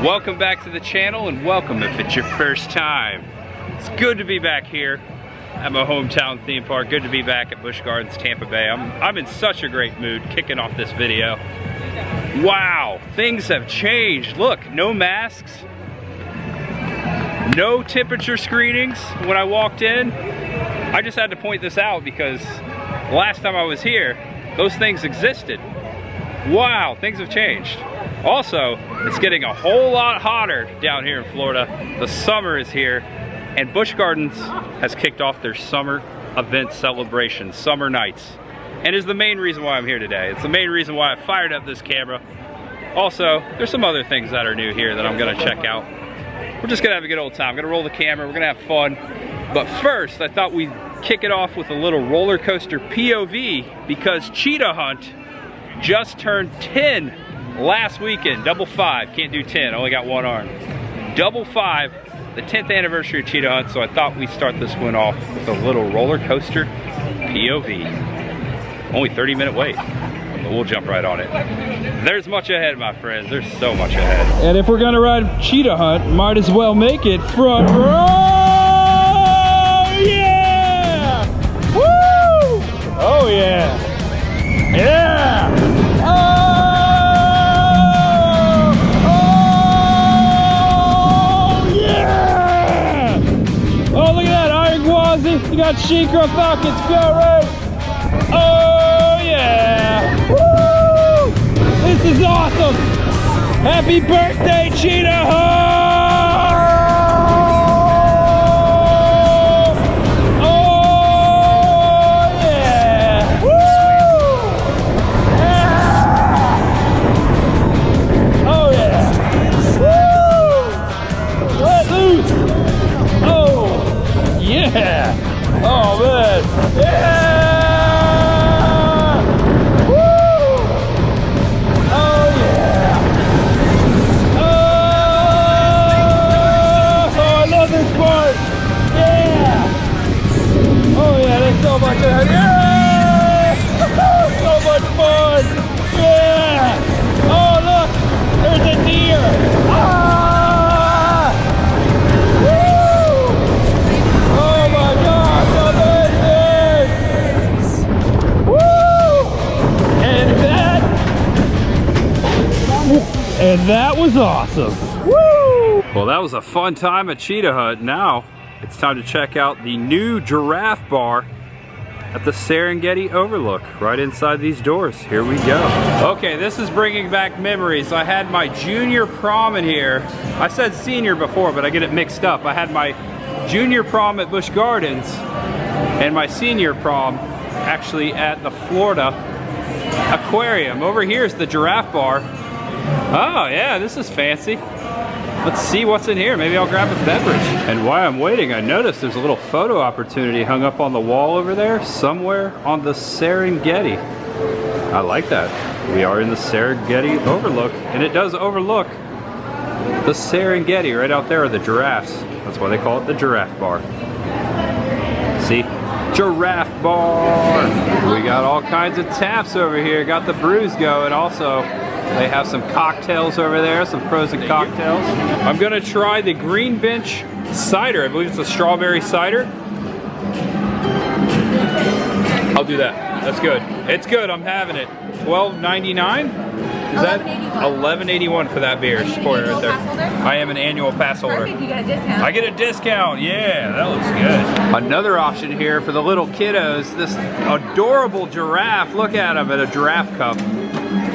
Welcome back to the channel, and welcome if it's your first time. It's good to be back here at my hometown theme park. Good to be back at Busch Gardens, Tampa Bay. I'm in such a great mood kicking off this video. Wow, things have changed. Look, no masks, no temperature screenings when I walked in. I just had to point this out because last time I was here, those things existed. Wow, things have changed. Also, it's getting a whole lot hotter down here in Florida. The summer is here, and Busch Gardens has kicked off their summer event celebration, Summer Nights, and is the main reason why I'm here today. It's the main reason why I fired up this camera. Also, there's some other things that are new here that I'm gonna check out. We're just gonna have a good old time. I'm gonna roll the camera, we're gonna have fun. But first, I thought we'd kick it off with a little roller coaster POV because Cheetah Hunt just turned 10 last weekend. Double 5, can't do 10, only got one arm. Double 5, the 10th anniversary of Cheetah Hunt, so I thought we'd start this one off with a little roller coaster POV. Only 30-minute wait, but we'll jump right on it. There's much ahead, my friends, there's so much ahead. And if we're gonna ride Cheetah Hunt, might as well make it front row! Yeah! Woo! Oh yeah! Yeah! Oh! Oh! Yeah! Oh, look at that, Iron Gwazi. You got Shikra Falcons, go race! Oh yeah! Woo! This is awesome! Happy birthday, Cheetah Hunt! Yeah! Oh man! Yeah! Woo! Oh yeah! Oh, I love this part! Yeah! Oh yeah, there's so much fun! Yeah! So much fun! Yeah! Oh look! There's a deer! Ah! And that was awesome. Woo! Well, that was a fun time at Cheetah Hunt. Now it's time to check out the new Giraffe Bar at the Serengeti Overlook, right inside these doors. Here we go. Okay, this is bringing back memories. I had my junior prom in here. I said senior before, but I get it mixed up. I had my junior prom at Busch Gardens and my senior prom actually at the Florida Aquarium. Over here is the Giraffe Bar. Oh yeah, this is fancy. Let's see what's in here. Maybe I'll grab a beverage. And while I'm waiting, I noticed there's a little photo opportunity hung up on the wall over there, somewhere on the Serengeti. I like that. We are in the Serengeti Overlook, and it does overlook the Serengeti. Right out there are the giraffes. That's why they call it the Giraffe Bar. See? Giraffe Bar. We got all kinds of taps over here. Got the brews going also. They have some cocktails over there, some frozen cocktails. I'm gonna try the Green Bench cider. I believe it's a strawberry cider. I'll do that. That's good. It's good, I'm having it. $12.99? Is that? $11.81 for that beer. Just pour it right there. I am an annual pass holder. Perfect, you get a discount. I get a discount, yeah, that looks good. Another option here for the little kiddos, this adorable giraffe. Look at him at a giraffe cup.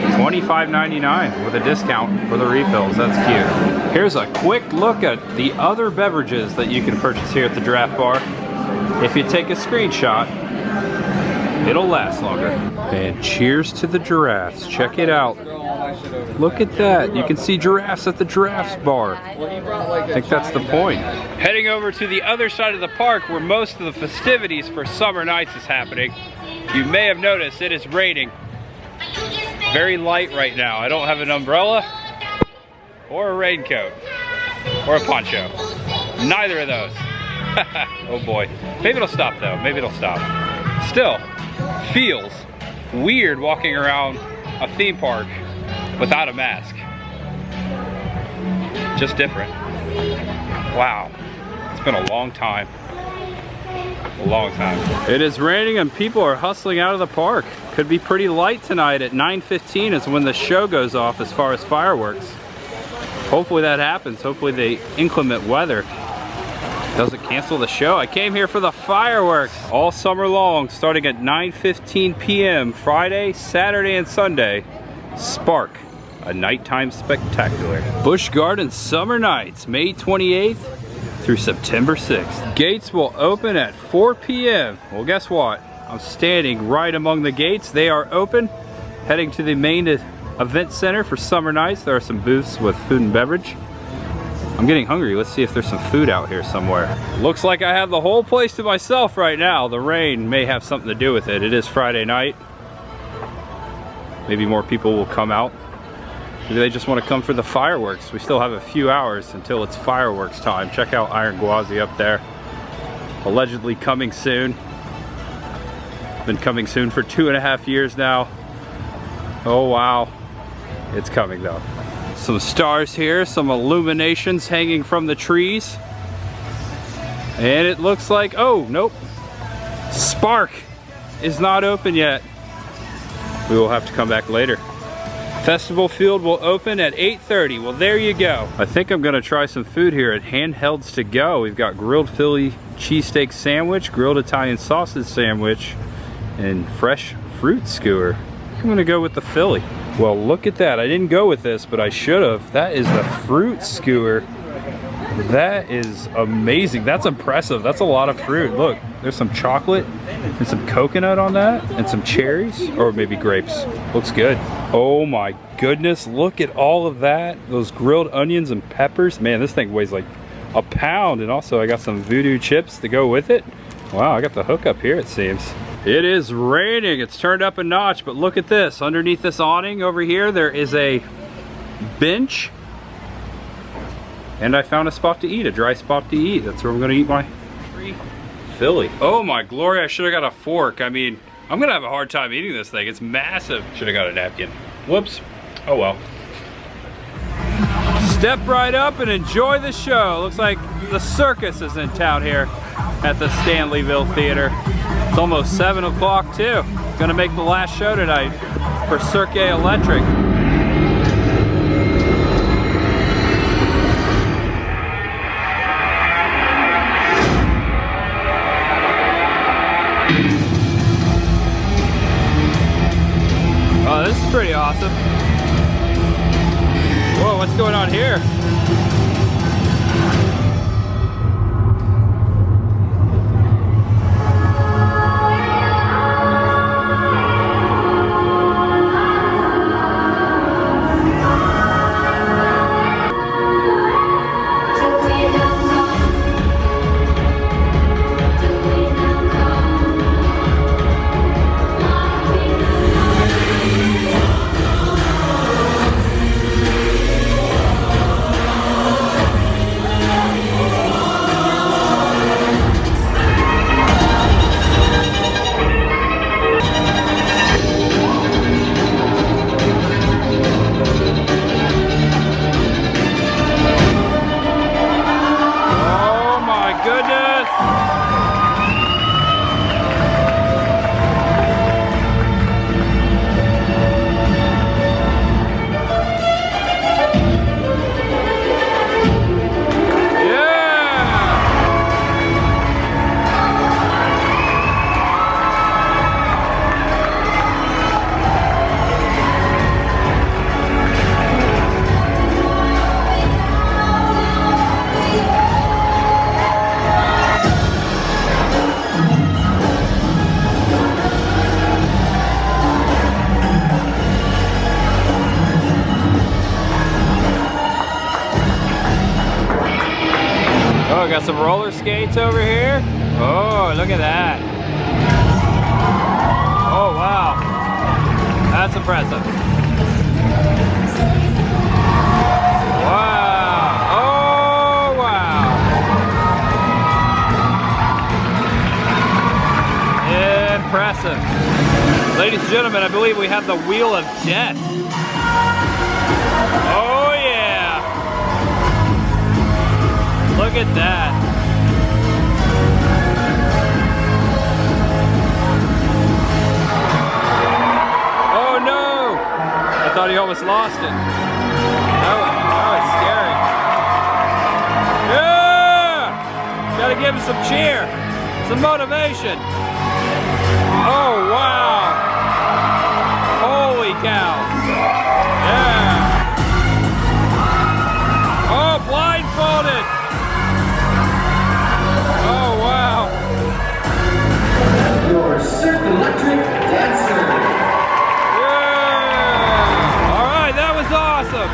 $25.99 with a discount for the refills. That's cute. Here's a quick look at the other beverages that you can purchase here at the Giraffe Bar. If you take a screenshot, it'll last longer. And cheers to the giraffes. Check it out. Look at that. You can see giraffes at the Giraffes Bar. I think that's the point. Heading over to the other side of the park where most of the festivities for Summer Nights is happening. You may have noticed it is raining. Very light right now. I don't have an umbrella or a raincoat or a poncho. Neither of those. Oh boy. Maybe it'll stop though. Maybe it'll stop. Still, feels weird walking around a theme park without a mask. just different. Wow, it's been a long time. A long time. It is raining and people are hustling out of the park. Could be pretty light tonight. At 9:15 is when the show goes off as far as fireworks. Hopefully that happens. Hopefully the inclement weather doesn't cancel the show. I came here for the fireworks all summer long, starting at 9:15 p.m. Friday, Saturday, and Sunday. Spark, a nighttime spectacular. Busch Gardens Summer Nights, May 28th through September 6th. Gates will open at 4 p.m. Well, guess what? I'm standing right among the gates. They are open. Heading to the main event center for Summer Nights. There are some booths with food and beverage. I'm getting hungry. Let's see if there's some food out here somewhere. Looks like I have the whole place to myself right now. The rain may have something to do with it. It is Friday night. Maybe more people will come out. Maybe they just want to come for the fireworks. We still have a few hours until it's fireworks time. Check out Iron Gwazi up there. Allegedly coming soon. Been coming soon for 2.5 years now. Oh wow. It's coming though. Some stars here, some illuminations hanging from the trees. And it looks like, oh, nope. Spark is not open yet. We will have to come back later. Festival Field will open at 8:30. Well, there you go. I think I'm gonna try some food here at Handhelds to Go. We've got grilled Philly cheesesteak sandwich, grilled Italian sausage sandwich, and fresh fruit skewer. I'm gonna go with the Philly. Well, look at that. I didn't go with this, but I should have. That is the fruit skewer. That is amazing. That's impressive. That's a lot of fruit. Look, there's some chocolate and some coconut on that and some cherries, or maybe grapes. Looks good. Oh my goodness, look at all of that. Those grilled onions and peppers. Man, this thing weighs like a pound. And also I got some voodoo chips to go with it. Wow, I got the hookup here, it seems. It is raining. It's turned up a notch, but look at this. Underneath this awning over here, there is a bench. And I found a spot to eat, a dry spot to eat. That's where I'm gonna eat my Philly. Oh my glory, I should have got a fork. I mean, I'm gonna have a hard time eating this thing. It's massive. Should have got a napkin. Whoops. Oh well. Step right up and enjoy the show. Looks like the Circus is in town here at the Stanleyville Theatre. It's almost 7 o'clock too. Gonna make the last show tonight for Cirque Electric. Oh, this is pretty awesome. Whoa, what's going on here? Got some roller skates over here. Oh, look at that. Oh, wow. That's impressive. Wow. Oh, wow. Impressive. Ladies and gentlemen, I believe we have the Wheel of Death. Oh, yeah. at that. Oh no! I thought he almost lost it. That was scary. Yeah! Gotta give him some cheer, some motivation. Oh wow! Holy cow! Yeah! Oh, blindfolded! Oh wow! Your Cirque Electric dancer. Yeah! All right, that was awesome.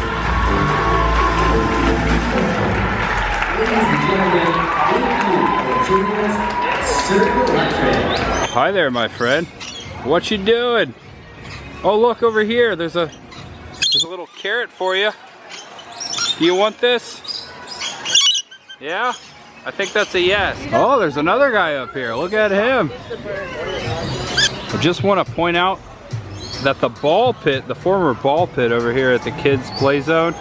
Ladies and gentlemen, thank you for joining us at Cirque Electric. Hi there, my friend. What you doing? Oh, look over here. There's a little carrot for you. Do you want this? Yeah? I think that's a yes. Oh, there's another guy up here. Look at him. I just want to point out that the ball pit, the former ball pit over here at the kids' play zone,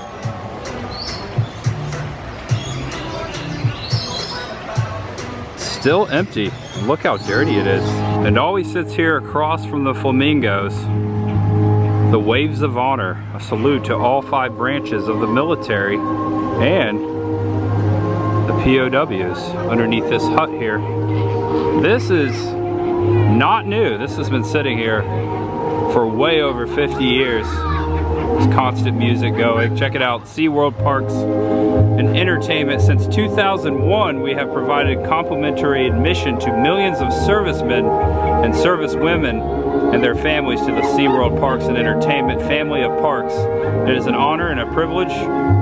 still empty. Look how dirty it is. And always sits here across from the flamingos. The waves of honor, a salute to all 5 branches of the military and the POWs underneath this hut here. This is not new. This has been sitting here for way over 50 years. There's constant music going. Check it out, SeaWorld Parks and Entertainment. Since 2001, we have provided complimentary admission to millions of servicemen and servicewomen and their families to the SeaWorld Parks and Entertainment family of parks. It is an honor and a privilege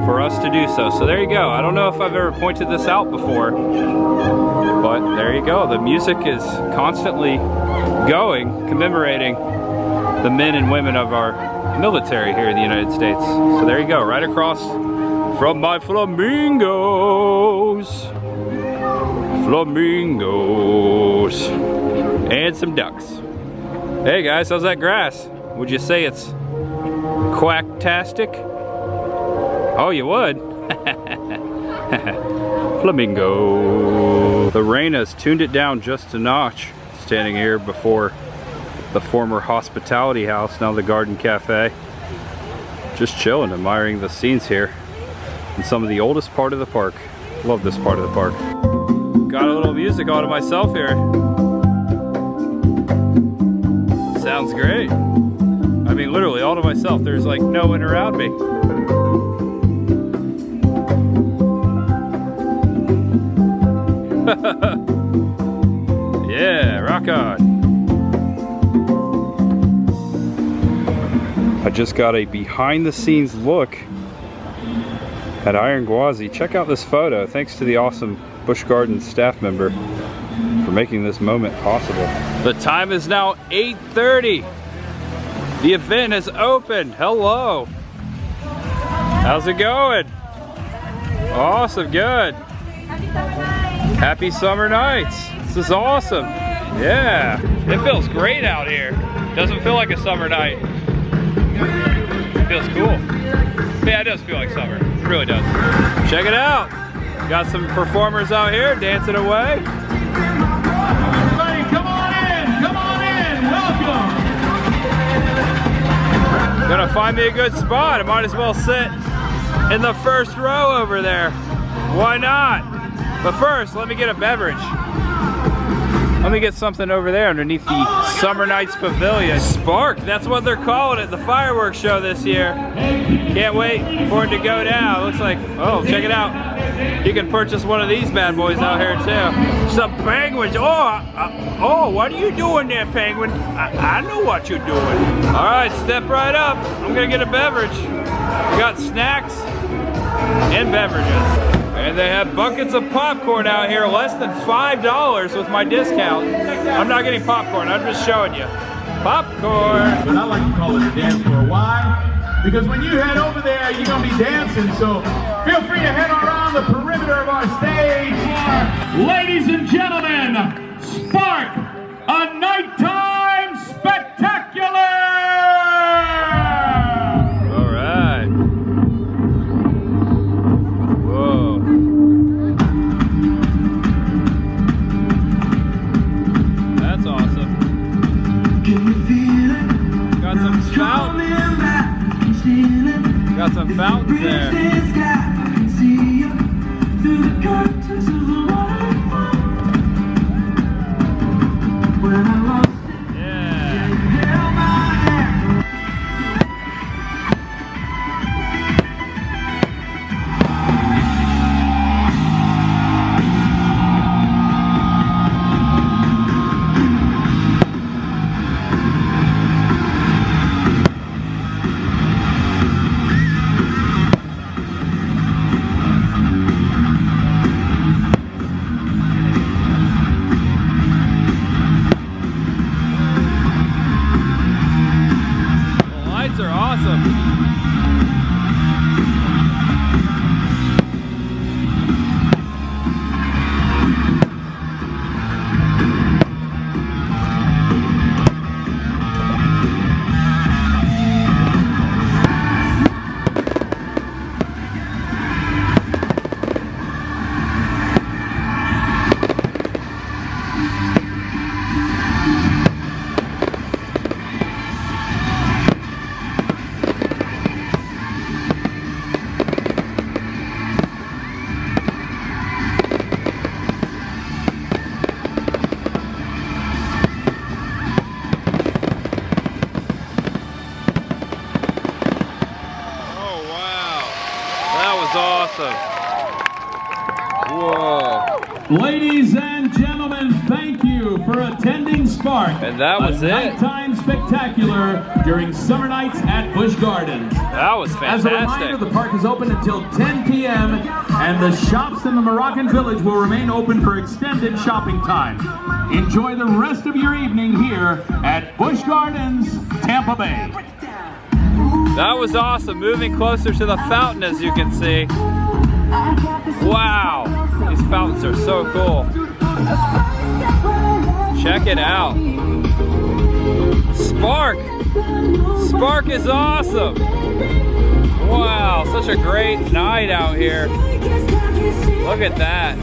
for us to do so. So there you go. I don't know if I've ever pointed this out before, but there you go. The music is constantly going, commemorating the men and women of our military here in the United States. So there you go, right across from my flamingos. Flamingos. And some ducks. Hey guys, how's that grass? Would you say it's quacktastic? Oh, you would? Flamingo. The rain has tuned it down just a notch. Standing here before the former hospitality house, now the Garden Cafe. Just chilling, admiring the scenes here in some of the oldest part of the park. Love this part of the park. Got a little music all to myself here. Sounds great. I mean, literally all to myself. There's like no one around me. Yeah, rock on. I just got a behind the scenes look at Iron Gwazi. Check out this photo. Thanks to the awesome Busch Gardens staff member for making this moment possible. The time is now 8:30. The event has opened. Hello. How's it going? Awesome, good. Happy summer nights. This is awesome. Yeah, it feels great out here. Doesn't feel like a summer night. It feels cool. Yeah, it does feel like summer. It really does. Check it out. Got some performers out here dancing away. Everybody, come on in. Come on in. Welcome. Gonna find me a good spot. I might as well sit in the first row over there. Why not? But first, let me get a beverage. Let me get something over there underneath the Summer Nights Pavilion. Spark, that's what they're calling it, the fireworks show this year. Can't wait for it to go down. Looks like, oh, check it out. You can purchase one of these bad boys out here too. Some penguins. Oh, what are you doing there, penguin? I know what you're doing. All right, step right up. I'm gonna get a beverage. We got snacks and beverages. And they have buckets of popcorn out here, less than $5 with my discount. I'm not getting popcorn, I'm just showing you. Popcorn. But I like to call it a dance floor. Why? Because when you head over there, you're going to be dancing. So feel free to head around the perimeter of our stage. Ladies and gentlemen, Spark, a nighttime spectacular! All right. Whoa. Whoa. Ladies and gentlemen, thank you for attending Spark. And that was a it. nighttime spectacular during summer nights at Busch Gardens. That was As a fantastic. reminder, the park is open until 10 p.m. and the shops in the Moroccan Village will remain open for extended shopping time. Enjoy the rest of your evening here at Busch Gardens, Tampa Bay. That was awesome. Moving closer to the fountain, as you can see. Wow, these fountains are so cool. Check it out. Spark. Spark is awesome. Wow, such a great night out here. Look at that.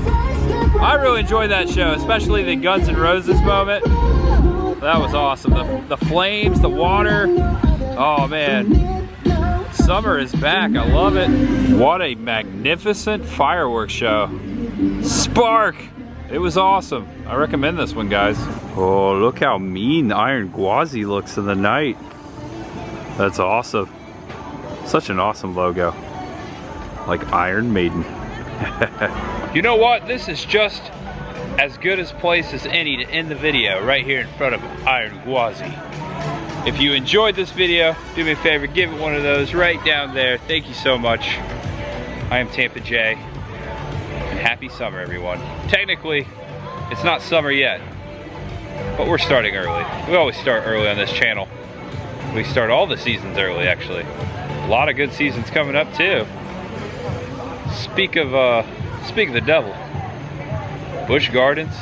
I really enjoyed that show, especially the Guns N' Roses moment. That was awesome. The flames, the water. Oh man. Summer is back. I love it. What a magnificent fireworks show. Spark. It was awesome. I recommend this one, guys. Oh, look how mean Iron Gwazi looks in the night. That's awesome. Such an awesome logo. Like Iron Maiden. You know what? This is just as good a place as any to end the video right here in front of Iron Gwazi. If you enjoyed this video, do me a favor, give it one of those right down there. Thank you so much. I am Tampa J, and happy summer, everyone. Technically, it's not summer yet, but we're starting early. We always start early on this channel. We start all the seasons early, actually. A lot of good seasons coming up, too. Speak of the devil. Busch Gardens,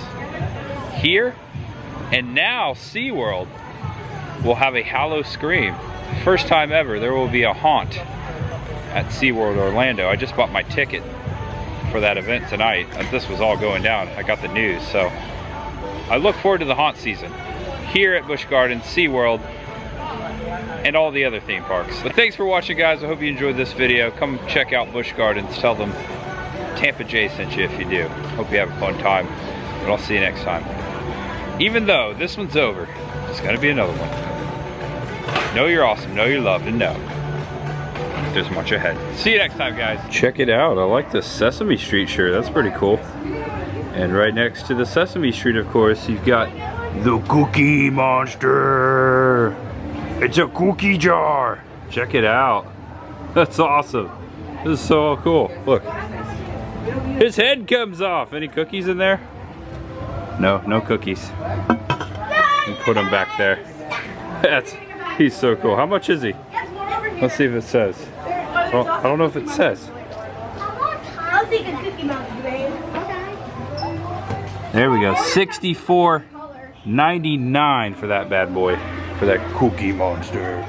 here, and now SeaWorld will have a Hallow Scream. First time ever, there will be a haunt at SeaWorld Orlando. I just bought my ticket for that event tonight as this was all going down. I got the news, so I look forward to the haunt season here at Busch Gardens, SeaWorld, and all the other theme parks. But thanks for watching, guys. I hope you enjoyed this video. Come check out Busch Gardens. Tell them Tampa J sent you if you do. Hope you have a fun time, but I'll see you next time. Even though this one's over, there's gonna be another one. Know you're awesome, know you're loved, and know there's much ahead. See you next time, guys. Check it out. I like the Sesame Street shirt. That's pretty cool. And right next to the Sesame Street, of course, you've got the Cookie Monster. It's a cookie jar. Check it out. That's awesome. This is so cool. Look. His head comes off. Any cookies in there? No, no cookies. And put him back there. He's so cool. How much is he? Let's see if it says. Well, I don't know if it says. I'll take a Cookie Monster, babe. There we go. $64.99 for that bad boy. For that Cookie Monster.